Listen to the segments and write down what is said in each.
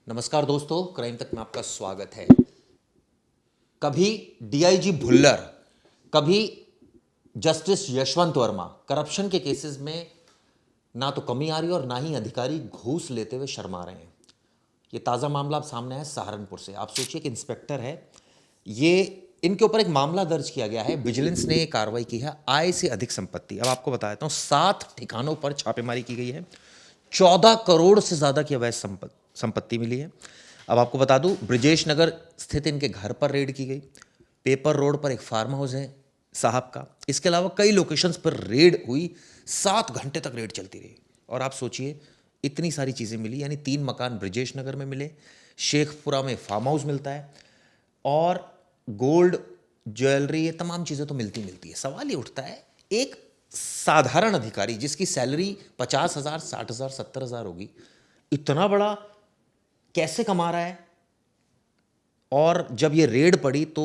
नमस्कार दोस्तों, क्राइम तक में आपका स्वागत है। कभी डीआईजी भुल्लर, कभी जस्टिस यशवंत वर्मा, करप्शन के केसेस में ना तो कमी आ रही और ना ही अधिकारी घूस लेते हुए शर्मा रहे हैं। ये ताज़ा मामला अब सामने है सहारनपुर से। आप सोचिए कि इंस्पेक्टर है, ये इनके ऊपर एक मामला दर्ज किया गया है। विजिलेंस ने कार्रवाई की है आय से अधिक संपत्ति। अब आपको बता देता हूँ, 7 ठिकानों पर छापेमारी की गई है। 14 करोड़ से ज़्यादा की अवैध संपत्ति मिली है। अब आपको बता दूं, ब्रजेश नगर स्थित इनके घर पर रेड की गई। पेपर रोड पर एक फार्म हाउस है साहब का। इसके अलावा कई लोकेशंस पर रेड हुई। 7 घंटे तक रेड चलती रही। और आप सोचिए, इतनी सारी चीज़ें मिली, यानी 3 मकान ब्रजेश नगर में मिले, शेखपुरा में फार्म हाउस मिलता है, और गोल्ड ज्वेलरी, ये तमाम चीज़ें तो मिलती मिलती है। सवाल ये उठता है, एक साधारण अधिकारी जिसकी सैलरी 50,000, 60,000, 70,000 होगी, इतना बड़ा कैसे कमा रहा है? और जब ये रेड पड़ी तो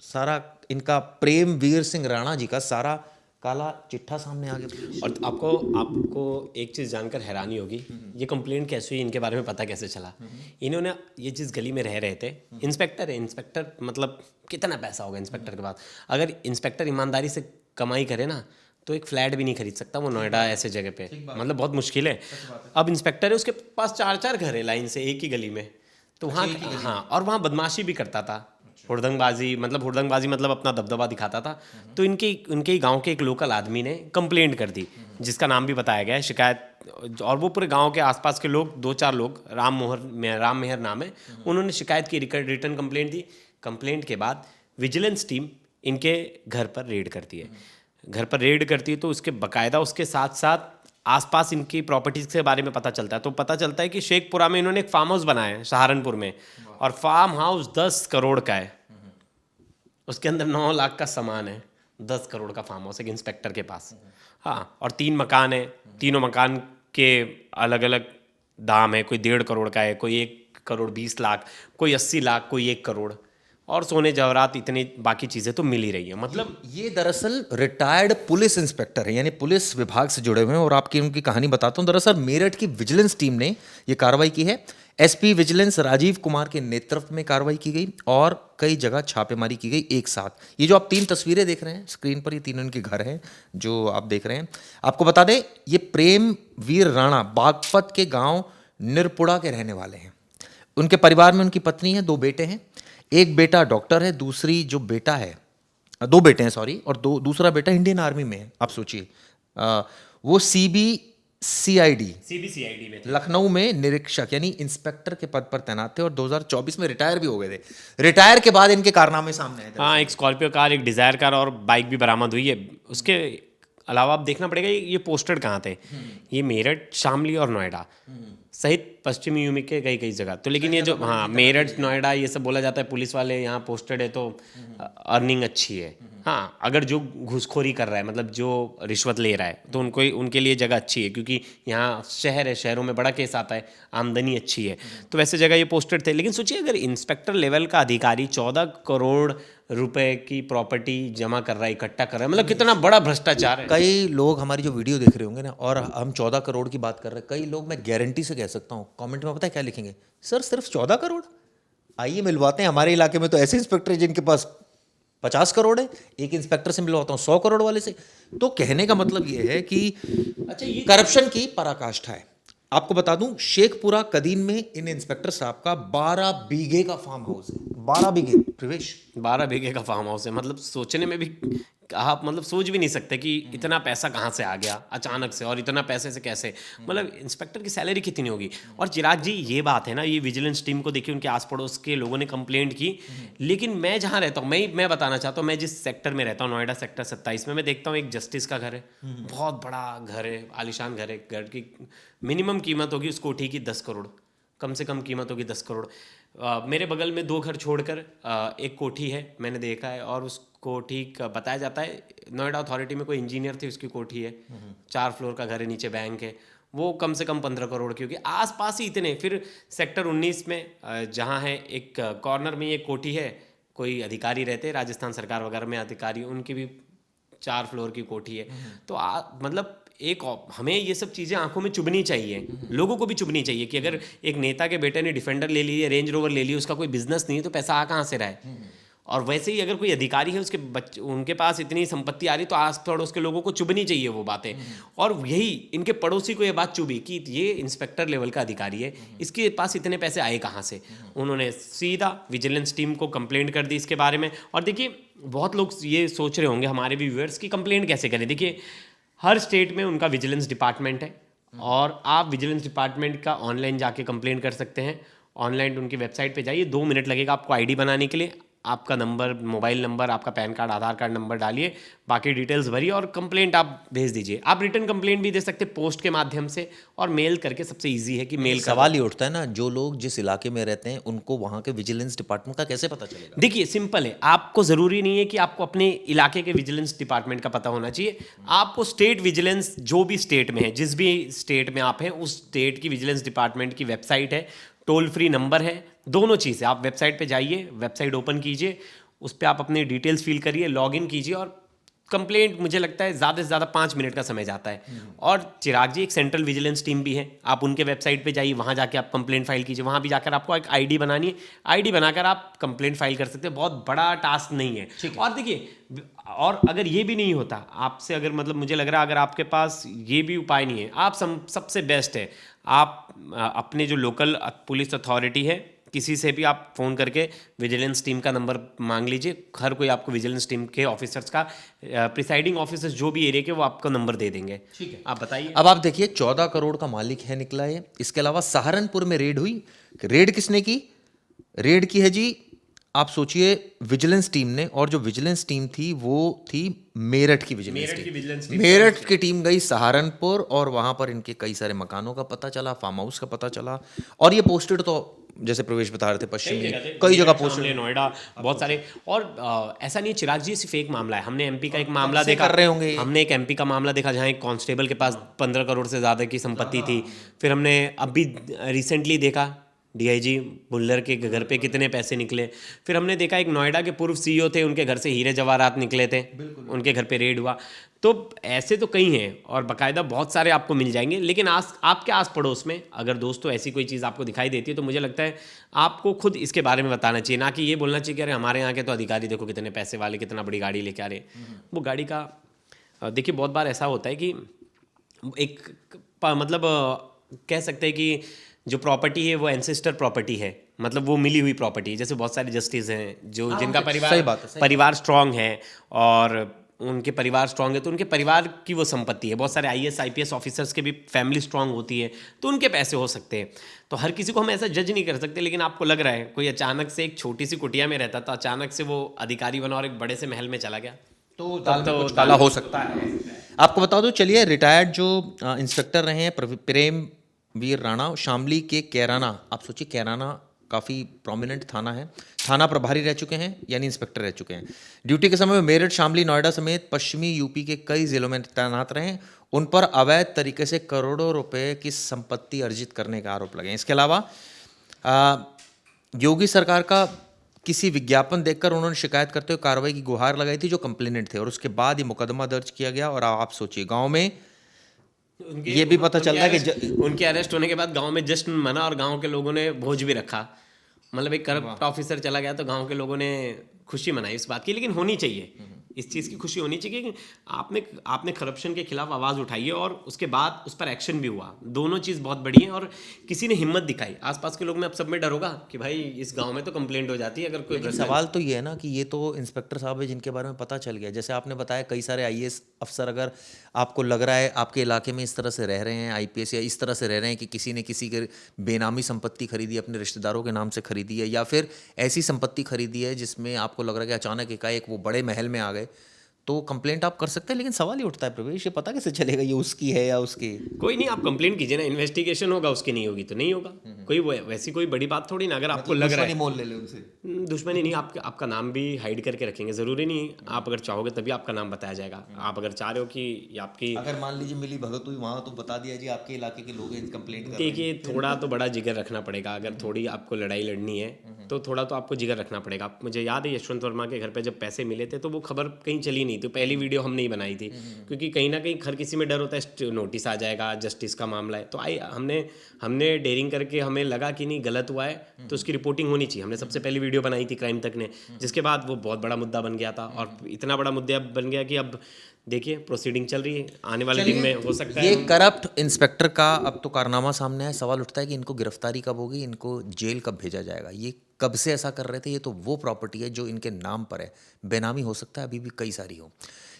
सारा इनका प्रेमवीर सिंह राणा जी का सारा काला चिट्ठा सामने आ गया। और आपको एक चीज़ जानकर हैरानी होगी, ये कंप्लेंट कैसे हुई, इनके बारे में पता कैसे चला। इन्होंने ये जिस गली में रह रहे थे, इंस्पेक्टर है, इंस्पेक्टर मतलब कितना पैसा होगा इंस्पेक्टर के पास। अगर इंस्पेक्टर ईमानदारी से कमाई करे ना, तो एक फ्लैट भी नहीं खरीद सकता वो नोएडा ऐसे जगह पे, मतलब बहुत मुश्किल है। अब इंस्पेक्टर है, उसके पास 4-4 घर है लाइन से एक ही गली में, तो वहाँ, हाँ, और वहाँ बदमाशी भी करता था, हुड़दंगबाजी मतलब अपना दबदबा दिखाता था। तो उनके ही गांव के एक लोकल आदमी ने कंप्लेंट कर दी, जिसका नाम भी बताया गया है, शिकायत। और वो पूरे गांव के आसपास के लोग, 2-4 लोग, राम मेहर नाम है, उन्होंने शिकायत की, रिटर्न कंप्लेंट दी। कंप्लेंट के बाद विजिलेंस टीम इनके घर पर रेड करती है। तो उसके बाकायदा उसके साथ साथ आसपास इनकी प्रॉपर्टीज के बारे में पता चलता है। तो पता चलता है कि शेखपुरा में इन्होंने एक फार्म हाउस बनाया है सहारनपुर में, और फार्म हाउस 10 करोड़ का है। उसके अंदर 9 लाख का सामान है। 10 करोड़ का फार्म हाउस एक इंस्पेक्टर के पास। हाँ, और 3 मकान है। तीनों मकान के अलग अलग दाम है। कोई 1.5 करोड़ का है, कोई 1 करोड़ 20 लाख, कोई 80 लाख, कोई 1 करोड़, और सोने जवाहरात, इतनी बाकी चीज़ें तो मिल ही रही है। मतलब ये दरअसल रिटायर्ड पुलिस इंस्पेक्टर है, यानी पुलिस विभाग से जुड़े हुए हैं। और आपकी उनकी कहानी बताता हूँ। दरअसल मेरठ की विजिलेंस टीम ने ये कार्रवाई की है। एसपी विजिलेंस राजीव कुमार के नेतृत्व में कार्रवाई की गई और कई जगह छापेमारी की गई एक साथ। ये जो आप 3 तस्वीरें देख रहे हैं स्क्रीन पर, ये तीनों इनके घर हैं जो आप देख रहे हैं। आपको बता दें, ये प्रेम वीर राणा बागपत के गांव निरपुड़ा के रहने वाले हैं। उनके परिवार में उनकी पत्नी है, 2 बेटे हैं। एक बेटा डॉक्टर है, दूसरी जो बेटा है, 2 बेटे हैं सॉरी, और दूसरा बेटा इंडियन आर्मी में है। आप सोचिए, वो सीबीसीआईडी में थे। लखनऊ में निरीक्षक यानी इंस्पेक्टर के पद पर तैनात थे और 2024 में रिटायर भी हो गए थे। रिटायर के बाद इनके कारनामे सामने आए थे। हाँ, एक स्कॉर्पियो कार, एक डिज़ायर कार और बाइक भी बरामद हुई है। उसके अलावा आप देखना पड़ेगा ये पोस्टेड कहाँ थे। ये मेरठ, शामली और नोएडा सहित पश्चिमी यूपी के कई कई जगह। तो लेकिन ये जो, हाँ, मेरठ, नोएडा, ये सब बोला जाता है पुलिस वाले यहाँ पोस्टेड है तो अर्निंग अच्छी है। हाँ, अगर जो घूसखोरी कर रहा है, मतलब जो रिश्वत ले रहा है, तो उनके लिए जगह अच्छी है, क्योंकि यहाँ शहर है, शहरों में बड़ा केस आता है, आमदनी अच्छी है, तो वैसे जगह ये पोस्टेड थे। लेकिन सोचिए, अगर इंस्पेक्टर लेवल का अधिकारी 14 करोड़ रुपए की प्रॉपर्टी जमा कर रहा है, इकट्ठा कर रहा है, मतलब कितना बड़ा भ्रष्टाचार है। कई लोग हमारी जो वीडियो देख रहे होंगे ना, और हम 14 करोड़ की बात कर रहे हैं, कई लोग, मैं गारंटी से कह सकता हूँ, कमेंट में पता है क्या लिखेंगे? सर सिर्फ 14 करोड़? आइए मिलवाते हैं। हमारे इलाके में तो ऐसे इंस्पेक्टर हैं जिनके पास 50 करोड़ है। एक इंस्पेक्टर से मिलवाता हूँ 100 करोड़ वाले से। तो कहने का मतलब ये है कि अच्छा, ये करप्शन की पराकाष्ठा है। आपको बता दूं, शेखपुरा कदीम में इन इंस्पेक्टर साहब का 12 बीघे का फार्म हाउस है। 12 बीघे, प्रवेश 12 बीघे का फार्म हाउस है। मतलब सोचने में भी, आप मतलब सोच भी नहीं सकते कि इतना पैसा कहाँ से आ गया अचानक से, और इतना पैसे से कैसे, मतलब इंस्पेक्टर की सैलरी कितनी होगी। और चिराग जी, ये बात है ना, ये विजिलेंस टीम को देखिए, उनके आस पड़ोस के लोगों ने कंप्लेंट की। लेकिन मैं जहाँ रहता हूँ, मैं बताना चाहता हूँ, मैं जिस सेक्टर में रहता हूँ, नोएडा सेक्टर 27 में, मैं देखता हूँ एक जस्टिस का घर है, बहुत बड़ा घर है, आलीशान घर है। घर की मिनिमम कीमत होगी उस कोठी की 10 करोड़, कम से कम कीमत होगी 10 करोड़। मेरे बगल में 2 घर छोड़कर एक कोठी है, मैंने देखा है, और उस कोठी का बताया जाता है, नोएडा अथॉरिटी में कोई इंजीनियर थे, उसकी कोठी है, 4 फ्लोर का घर है, नीचे बैंक है, वो कम से कम 15 करोड़ की होगी। आसपास ही इतने। फिर सेक्टर 19 में जहाँ है, एक कॉर्नर में एक कोठी है, कोई अधिकारी रहते हैं राजस्थान सरकार वगैरह में अधिकारी, उनकी भी 4 फ्लोर की कोठी है। तो मतलब हमें ये सब चीज़ें आंखों में चुभनी चाहिए, लोगों को भी चुभनी चाहिए कि अगर एक नेता के बेटे ने डिफेंडर ले ली है, रेंज रोवर ले ली, उसका कोई बिजनेस नहीं है, तो पैसा आ कहाँ से रहा है। और वैसे ही अगर कोई अधिकारी है, उसके बच्चे, उनके पास इतनी संपत्ति आ रही, तो आस पड़ोस के लोगों को चुभनी चाहिए वो बातें। और यही इनके पड़ोसी को ये बात चुभी कि ये इंस्पेक्टर लेवल का अधिकारी है, इसके पास इतने पैसे आए कहाँ से। उन्होंने सीधा विजिलेंस टीम को कंप्लेंट कर दी इसके बारे में। और देखिए, बहुत लोग ये सोच रहे होंगे हमारे भी व्यूअर्स की कंप्लेंट कैसे करें। देखिए, हर स्टेट में उनका विजिलेंस डिपार्टमेंट है, और आप विजिलेंस डिपार्टमेंट का ऑनलाइन जाके कंप्लेंट कर सकते हैं। ऑनलाइन उनकी वेबसाइट पे जाइए, 2 मिनट लगेगा आपको आईडी बनाने के लिए। आपका नंबर, मोबाइल नंबर, आपका पैन कार्ड, आधार कार्ड नंबर डालिए, बाकी डिटेल्स भरिए और कंप्लेंट आप भेज दीजिए। आप रिटर्न कंप्लेंट भी दे सकते हैं पोस्ट के माध्यम से, और मेल करके सबसे ईजी है कि मेल का। सवाल ये उठता है ना, जो लोग जिस इलाके में रहते हैं उनको वहाँ के विजिलेंस डिपार्टमेंट का कैसे पता चलेगा? देखिए, सिंपल है, आपको ज़रूरी नहीं है कि आपको अपने इलाके के विजिलेंस डिपार्टमेंट का पता होना चाहिए। आपको स्टेट विजिलेंस, जो भी स्टेट में है, जिस भी स्टेट में आप हैं, उस स्टेट की विजिलेंस डिपार्टमेंट की वेबसाइट है, टोल फ्री नंबर है, दोनों चीज़ है। आप वेबसाइट पे जाइए, वेबसाइट ओपन कीजिए, उस पर आप अपनी डिटेल्स फिल करिए, लॉगिन कीजिए, और कंप्लेंट, मुझे लगता है ज़्यादा से ज़्यादा 5 मिनट का समय जाता है। और चिराग जी, एक सेंट्रल विजिलेंस टीम भी है, आप उनके वेबसाइट पे जाइए, वहाँ जाके आप कंप्लेंट फाइल कीजिए। वहाँ भी जाकर आपको एक आईडी बनानी है, आईडी बनाकर आप कंप्लेंट फाइल कर सकते हैं। बहुत बड़ा टास्क नहीं है। और देखिए, और अगर ये भी नहीं होता आपसे, अगर मतलब मुझे लग रहा है अगर आपके पास ये भी उपाय नहीं है, आप सबसे बेस्ट है, आप अपने जो लोकल पुलिस अथॉरिटी है, किसी से भी आप फ़ोन करके विजिलेंस टीम का नंबर मांग लीजिए। हर कोई आपको विजिलेंस टीम के ऑफिसर्स का, प्रिसाइडिंग ऑफिसर्स जो भी एरिया के, वो आपका नंबर दे देंगे। ठीक है, आप बताइए। अब आप देखिए, 14 करोड़ का मालिक है निकला है। इसके अलावा सहारनपुर में रेड हुई। रेड किसने की? रेड की है जी, आप सोचिए, विजिलेंस टीम ने। और जो विजिलेंस टीम थी वो थी मेरठ की विजिलेंस टीम। मेरठ की टीम गई सहारनपुर, और वहां पर इनके कई सारे मकानों का पता चला, फार्म हाउस का पता चला। और ये पोस्टेड, तो जैसे प्रवेश बता रहे थे, पश्चिमी कई जगह पोस्टेड, नोएडा, बहुत सारे। और ऐसा नहीं है चिराग जी, सिर्फ एक मामला है। हमने एमपी का एक मामला से देखा, कर रहे होंगे। हमने एक एमपी का मामला देखा जहाँ एक कांस्टेबल के पास 15 करोड़ से ज़्यादा की संपत्ति थी। फिर हमने अभी रिसेंटली देखा डीआईजी भुल्लर के घर पे कितने पैसे निकले। फिर हमने देखा एक नोएडा के पूर्व सीईओ थे, उनके घर से हीरे जवाहरात निकले थे, उनके घर पे रेड हुआ। तो ऐसे तो कई हैं, और बाकायदा बहुत सारे आपको मिल जाएंगे। लेकिन आपके आस पड़ोस में अगर दोस्तों ऐसी कोई चीज़ आपको दिखाई देती है, तो मुझे लगता है आपको खुद इसके बारे में बताना चाहिए, ना कि ये बोलना चाहिए कि अरे हमारे यहाँ के तो अधिकारी देखो कितने पैसे वाले, कितना बड़ी गाड़ी लेके आ रहे। वो गाड़ी का, देखिए, बहुत बार ऐसा होता है कि एक मतलब कह सकते हैं कि जो प्रॉपर्टी है वो एंसेस्टर प्रॉपर्टी है, मतलब वो मिली हुई प्रॉपर्टी है। जैसे बहुत सारे जस्टिस हैं जो जिनका परिवार स्ट्रांग है, और उनके परिवार स्ट्रांग है, तो उनके परिवार की वो संपत्ति है। बहुत सारे आईएएस आईपीएस ऑफिसर्स के भी फैमिली स्ट्रांग होती है, तो उनके पैसे हो सकते हैं। तो हर किसी को हम ऐसा जज नहीं कर सकते। लेकिन आपको लग रहा है कोई अचानक से एक छोटी सी कुटिया में रहता था, अचानक से वो अधिकारी बना और एक बड़े से महल में चला गया, तो ताला हो सकता है। आपको बता दो, चलिए, रिटायर्ड जो इंस्पेक्टर रहे हैं प्रेम वीर राणा, शामली के कैराना, आप सोचिए कैराना काफ़ी प्रोमिनेंट थाना है, थाना प्रभारी रह चुके हैं, यानी इंस्पेक्टर रह चुके हैं। ड्यूटी के समय में मेरठ, शामली, नोएडा समेत पश्चिमी यूपी के कई जिलों में तैनात रहे। उन पर अवैध तरीके से करोड़ों रुपए की संपत्ति अर्जित करने का आरोप लगे। इसके अलावा योगी सरकार का किसी विज्ञापन देखकर उन्होंने शिकायत करते हुए कार्रवाई की गुहार लगाई थी जो कंप्लेनेंट थे, और उसके बाद ये मुकदमा दर्ज किया गया। और आप सोचिए, गाँव में ये भी पता चल रहा है कि उनके अरेस्ट होने के बाद गांव में जश्न मना, और गांव के लोगों ने भोज भी रखा। मतलब एक करप्ट ऑफिसर चला गया तो गांव के लोगों ने खुशी मनाई इस बात की। लेकिन होनी चाहिए, इस चीज़ की खुशी होनी चाहिए कि आपने करप्शन के खिलाफ आवाज़ उठाई है, और उसके बाद उस पर एक्शन भी हुआ। दोनों चीज़ बहुत बड़ी है, और किसी ने हिम्मत दिखाई। आसपास के लोग में अब सब में डर होगा कि भाई इस गांव में तो कंप्लेंट हो जाती है अगर कोई। सवाल तो ये है ना कि ये तो इंस्पेक्टर साहब है जिनके बारे में पता चल गया। जैसे आपने बताया, कई सारे आईएएस अफसर, अगर आपको लग रहा है आपके इलाके में इस तरह से रह रहे हैं, आईपीएस या इस तरह से रह रहे हैं कि किसी ने किसी के बेनामी संपत्ति खरीदी, अपने रिश्तेदारों के नाम से खरीदी है, या फिर ऐसी संपत्ति खरीदी है जिसमें आपको लग रहा है कि अचानक एकाएक वो बड़े महल में आ गए, तो कंप्लेंट आप कर सकते हैं। लेकिन सवाल ये उठता है प्रवेश, ये पता कैसे चलेगा ये उसकी है या उसकी? कोई नहीं, आप कंप्लेंट कीजिए ना, इन्वेस्टिगेशन होगा, उसकी नहीं होगी तो नहीं होगा। कोई वैसी कोई बड़ी बात थोड़ी ना। अगर आपको लग रहा है मोल ले ले उनसे, दुश्मनी नहीं, आपका नाम भी हाइड करके रखेंगे, जरूरी नहीं। आप अगर चाहोगे तभी आपका नाम बताया जाएगा। आप अगर चाह रहे हो कि आपकी, अगर मान लीजिए मिली भगत हुई वहाँ, तो बता दिया जी आपके इलाके के लोग कंप्लेंट कर रहे हैं। देखिए, थोड़ा तो बड़ा जिगर रखना पड़ेगा। अगर थोड़ी आपको लड़ाई लड़नी है तो थोड़ा तो आपको जिगर रखना पड़ेगा। मुझे याद है यशवंत वर्मा के घर पे जब पैसे मिले थे तो वो खबर कहीं चली नहीं नहीं थी, पहली वीडियो हमने ही बनाई थी, क्योंकि कहीं ना कहीं हर किसी में डर होता है नोटिस आ जाएगा, जस्टिस का मामला है, तो हमने डेयरिंग करके हमें लगा कि नहीं गलत हुआ है तो उसकी रिपोर्टिंग होनी चाहिए। हमने सबसे पहली वीडियो बनाई थी क्राइम तक ने, जिसके बाद वो बहुत बड़ा मुद्दा बन गया था, और इतना बड़ा मुद्दा बन गया कि अब देखिए प्रोसीडिंग चल रही है, आने वाले दिन में हो सकता है ये करप्ट इंस्पेक्टर का अब तो कारनामा सामने है। सवाल उठता है कि इनको गिरफ्तारी कब होगी, इनको जेल कब भेजा जाएगा, ये कब से ऐसा कर रहे थे। ये तो वो प्रॉपर्टी है जो इनके नाम पर है, बेनामी हो सकता है, अभी भी कई सारी हो।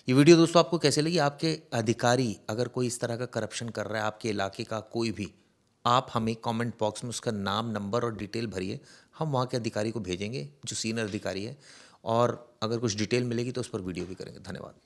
ये वीडियो दोस्तों आपको कैसे लगी? आपके अधिकारी अगर कोई इस तरह का करप्शन कर रहा है, आपके इलाके का कोई भी, आप हमें कमेंट बॉक्स में उसका नाम, नंबर और डिटेल भरिए, हम वहाँ के अधिकारी को भेजेंगे जो सीनियर अधिकारी है, और अगर कुछ डिटेल मिलेगी तो उस पर वीडियो भी करेंगे। धन्यवाद।